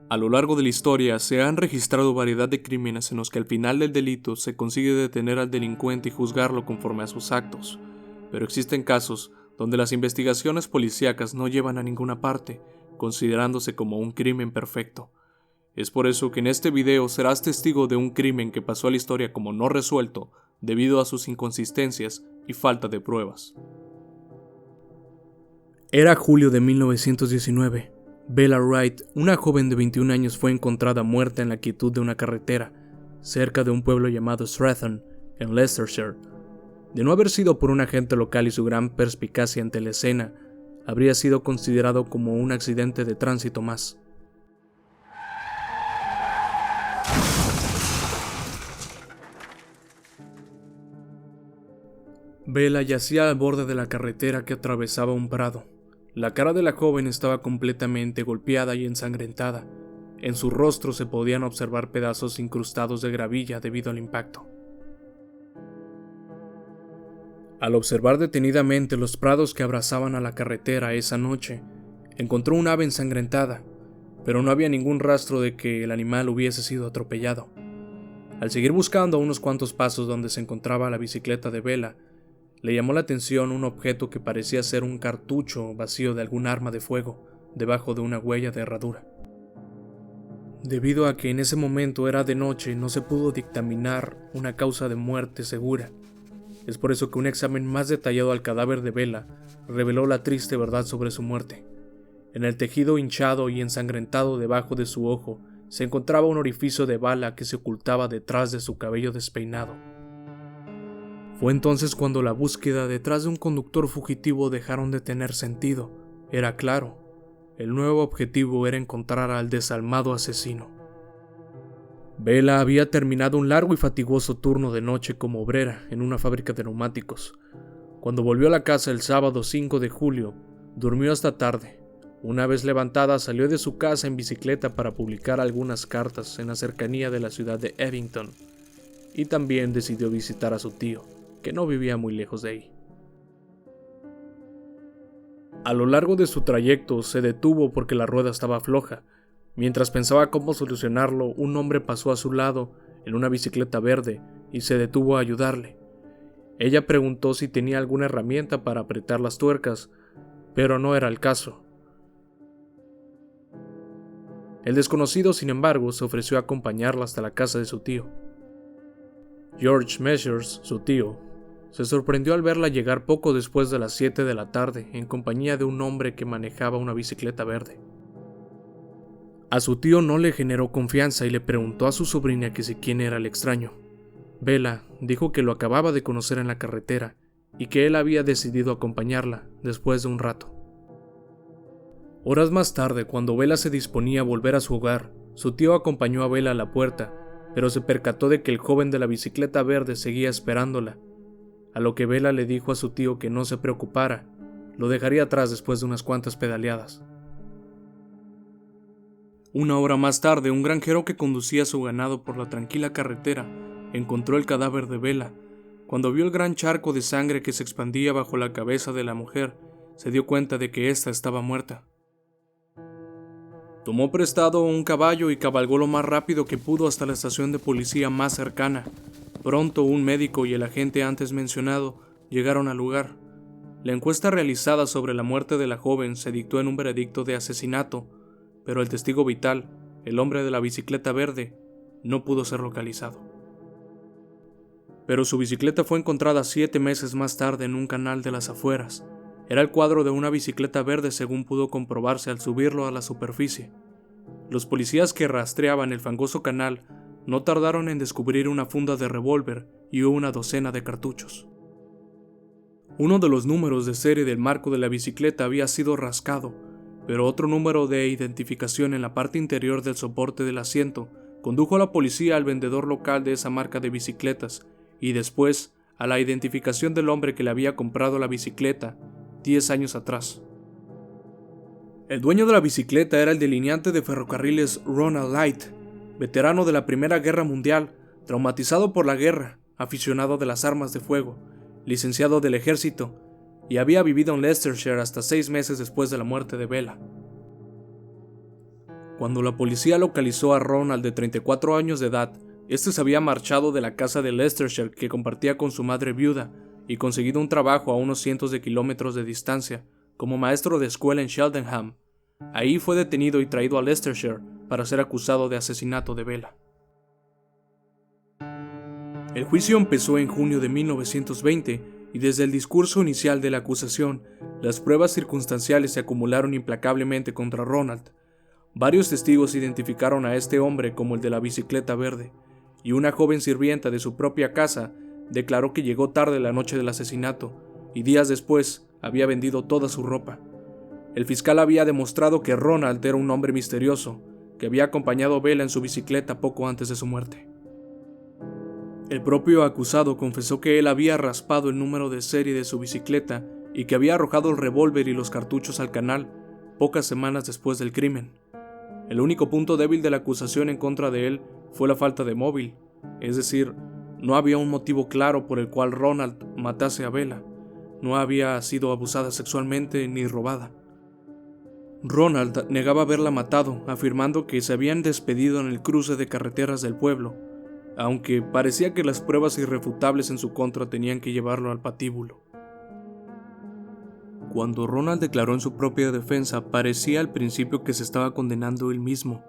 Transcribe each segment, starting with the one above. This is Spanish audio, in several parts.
A lo largo de la historia se han registrado variedad de crímenes en los que al final del delito se consigue detener al delincuente y juzgarlo conforme a sus actos, pero existen casos donde las investigaciones policíacas no llevan a ninguna parte, considerándose como un crimen perfecto. Es por eso que en este video serás testigo de un crimen que pasó a la historia como no resuelto debido a sus inconsistencias y falta de pruebas. Era julio de 1919. Bella Wright, una joven de 21 años, fue encontrada muerta en la quietud de una carretera, cerca de un pueblo llamado Stratham, en Leicestershire. De no haber sido por un agente local y su gran perspicacia ante la escena, habría sido considerado como un accidente de tránsito más. Bella yacía al borde de la carretera que atravesaba un prado. La cara de la joven estaba completamente golpeada y ensangrentada. En su rostro se podían observar pedazos incrustados de gravilla debido al impacto. Al observar detenidamente los prados que abrazaban a la carretera esa noche, encontró un ave ensangrentada, pero no había ningún rastro de que el animal hubiese sido atropellado. Al seguir buscando a unos cuantos pasos donde se encontraba la bicicleta de Bella, le llamó la atención un objeto que parecía ser un cartucho vacío de algún arma de fuego, debajo de una huella de herradura. Debido a que en ese momento era de noche, no se pudo dictaminar una causa de muerte segura. Es por eso que un examen más detallado al cadáver de Bella reveló la triste verdad sobre su muerte. En el tejido hinchado y ensangrentado debajo de su ojo se encontraba un orificio de bala que se ocultaba detrás de su cabello despeinado. Fue entonces cuando la búsqueda detrás de un conductor fugitivo dejaron de tener sentido. Era claro, el nuevo objetivo era encontrar al desalmado asesino. Bella había terminado un largo y fatigoso turno de noche como obrera en una fábrica de neumáticos. Cuando volvió a la casa el sábado 5 de julio, durmió hasta tarde. Una vez levantada, salió de su casa en bicicleta para publicar algunas cartas en la cercanía de la ciudad de Eddington, y también decidió visitar a su tío, que no vivía muy lejos de ahí. A lo largo de su trayecto se detuvo porque la rueda estaba floja. Mientras pensaba cómo solucionarlo, un hombre pasó a su lado en una bicicleta verde y se detuvo a ayudarle. Ella preguntó si tenía alguna herramienta para apretar las tuercas, pero no era el caso. El desconocido, sin embargo, se ofreció a acompañarla hasta la casa de su tío. George Measures, su tío, se sorprendió al verla llegar poco después de las 7 de la tarde en compañía de un hombre que manejaba una bicicleta verde. A su tío no le generó confianza y le preguntó a su sobrina que si quién era el extraño. Bella dijo que lo acababa de conocer en la carretera y que él había decidido acompañarla después de un rato. Horas más tarde, cuando Bella se disponía a volver a su hogar, su tío acompañó a Bella a la puerta, pero se percató de que el joven de la bicicleta verde seguía esperándola, a lo que Bella le dijo a su tío que no se preocupara, lo dejaría atrás después de unas cuantas pedaleadas. Una hora más tarde, un granjero que conducía su ganado por la tranquila carretera encontró el cadáver de Bella. Cuando vio el gran charco de sangre que se expandía bajo la cabeza de la mujer, se dio cuenta de que ésta estaba muerta. Tomó prestado un caballo y cabalgó lo más rápido que pudo hasta la estación de policía más cercana. Pronto un médico y el agente antes mencionado llegaron al lugar. La encuesta realizada sobre la muerte de la joven se dictó en un veredicto de asesinato, pero el testigo vital, el hombre de la bicicleta verde, no pudo ser localizado. Pero su bicicleta fue encontrada 7 meses más tarde en un canal de las afueras. Era el cuadro de una bicicleta verde según pudo comprobarse al subirlo a la superficie. Los policías que rastreaban el fangoso canal no tardaron en descubrir una funda de revólver y una docena de cartuchos. Uno de los números de serie del marco de la bicicleta había sido rascado, pero otro número de identificación en la parte interior del soporte del asiento condujo a la policía al vendedor local de esa marca de bicicletas y después a la identificación del hombre que le había comprado la bicicleta 10 años atrás. El dueño de la bicicleta era el delineante de ferrocarriles Ronald Light, veterano de la Primera Guerra Mundial, traumatizado por la guerra, aficionado de las armas de fuego, licenciado del ejército, y había vivido en Leicestershire hasta 6 meses después de la muerte de Bella. Cuando la policía localizó a Ronald, de 34 años de edad, este se había marchado de la casa de Leicestershire que compartía con su madre viuda y conseguido un trabajo a unos cientos de kilómetros de distancia como maestro de escuela en Cheltenham. Ahí fue detenido y traído a Leicestershire para ser acusado de asesinato de Bella. El juicio empezó en junio de 1920 y desde el discurso inicial de la acusación, las pruebas circunstanciales se acumularon implacablemente contra Ronald. Varios testigos identificaron a este hombre como el de la bicicleta verde, y una joven sirvienta de su propia casa declaró que llegó tarde la noche del asesinato y días después había vendido toda su ropa. El fiscal había demostrado que Ronald era un hombre misterioso, que había acompañado a Bella en su bicicleta poco antes de su muerte. El propio acusado confesó que él había raspado el número de serie de su bicicleta y que había arrojado el revólver y los cartuchos al canal pocas semanas después del crimen. El único punto débil de la acusación en contra de él fue la falta de móvil, es decir, no había un motivo claro por el cual Ronald matase a Bella. No había sido abusada sexualmente ni robada. Ronald negaba haberla matado, afirmando que se habían despedido en el cruce de carreteras del pueblo, aunque parecía que las pruebas irrefutables en su contra tenían que llevarlo al patíbulo. Cuando Ronald declaró en su propia defensa, parecía al principio que se estaba condenando él mismo.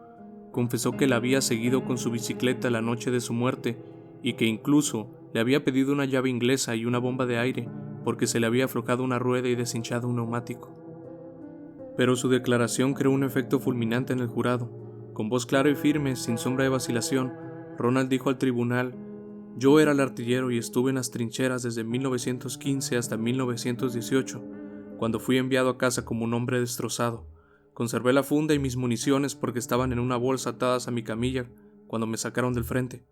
Confesó que la había seguido con su bicicleta la noche de su muerte y que incluso le había pedido una llave inglesa y una bomba de aire porque se le había aflojado una rueda y deshinchado un neumático. Pero su declaración creó un efecto fulminante en el jurado. Con voz clara y firme, sin sombra de vacilación, Ronald dijo al tribunal: «Yo era el artillero y estuve en las trincheras desde 1915 hasta 1918, cuando fui enviado a casa como un hombre destrozado. Conservé la funda y mis municiones porque estaban en una bolsa atadas a mi camilla cuando me sacaron del frente.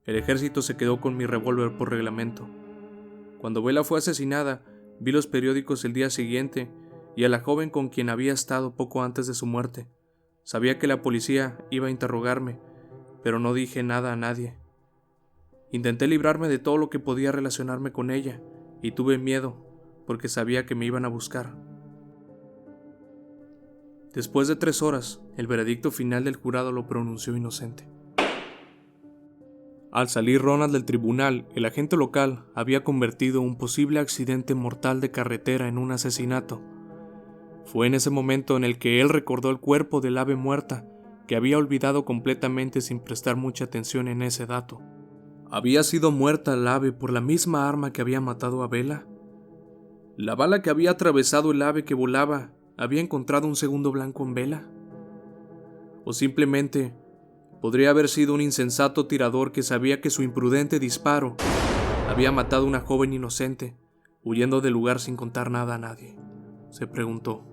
El ejército se quedó con mi revólver por reglamento. Cuando Bella fue asesinada, vi los periódicos el día siguiente y a la joven con quien había estado poco antes de su muerte. Sabía que la policía iba a interrogarme, pero no dije nada a nadie. Intenté librarme de todo lo que podía relacionarme con ella y tuve miedo porque sabía que me iban a buscar». Después de 3 horas, el veredicto final del jurado lo pronunció inocente. Al salir Ronald del tribunal, el agente local había convertido un posible accidente mortal de carretera en un asesinato. Fue en ese momento en el que él recordó el cuerpo del ave muerta, que había olvidado completamente sin prestar mucha atención en ese dato. ¿Había sido muerta el ave por la misma arma que había matado a Bella? ¿La bala que había atravesado el ave que volaba había encontrado un segundo blanco en Bella? ¿O simplemente podría haber sido un insensato tirador que sabía que su imprudente disparo había matado a una joven inocente, huyendo del lugar sin contar nada a nadie? Se preguntó.